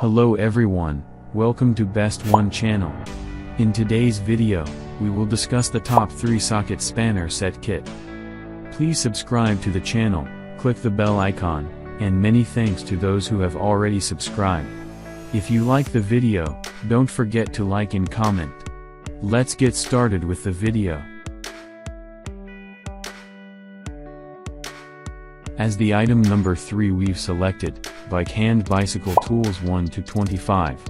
Hello everyone, welcome to Best One channel. In today's video, we will discuss the top 3 socket spanner set kit. Please subscribe to the channel, click the bell icon, and many thanks to those who have already subscribed. If you like the video, don't forget to like and comment. Let's get started with the video. As the item number 3 we've selected, Bike Hand Bicycle Tools 1 to 25.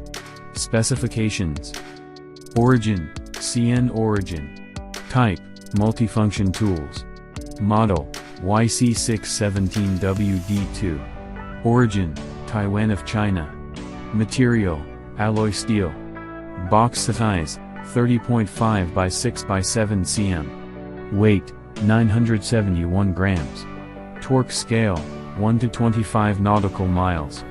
Specifications. Origin, CN Origin. Type, Multifunction Tools. Model, YC617WD2. Origin, Taiwan of China. Material, alloy steel. Box size, 30.5 by 6 by 7 cm. Weight, 971 grams. Torque scale, 1 to 25 nautical miles.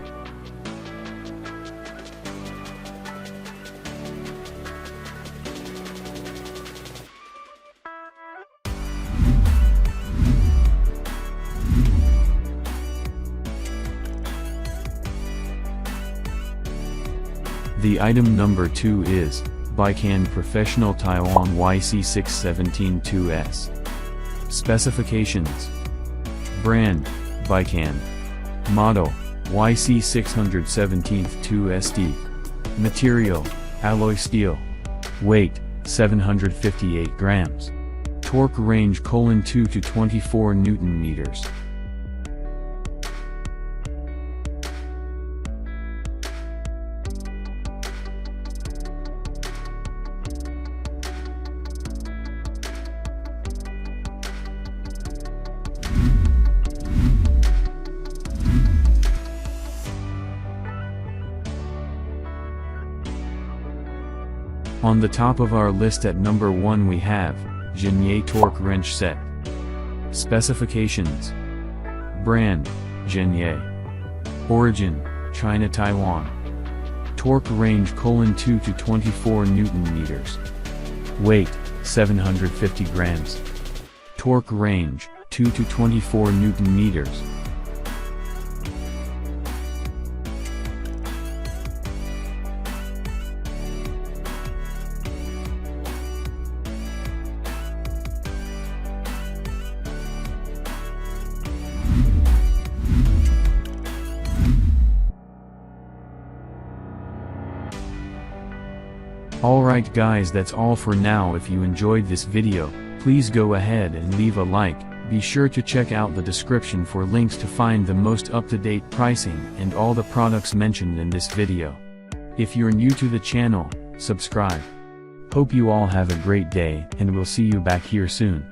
The item number 2 is, Bike Hand Professional Taiwan YC6172S. Specifications. Brand, Bike Hand. Model, YC617-2SD. Material, alloy steel. Weight, 758 grams. Torque range: 2 to 24 Newton meters. On the top of our list at number 1 we have, Jianye Torque Wrench Set. Specifications. Brand, Jianye. Origin, China, Taiwan. Torque range: 2 to 24 Newton meters. Weight, 750 grams. Torque range, 2 to 24 Newton meters. Alright guys, that's all for now. If you enjoyed this video, please go ahead and leave a like. Be sure to check out the description for links to find the most up-to-date pricing and all the products mentioned in this video. If you're new to the channel, subscribe. Hope you all have a great day, and we'll see you back here soon.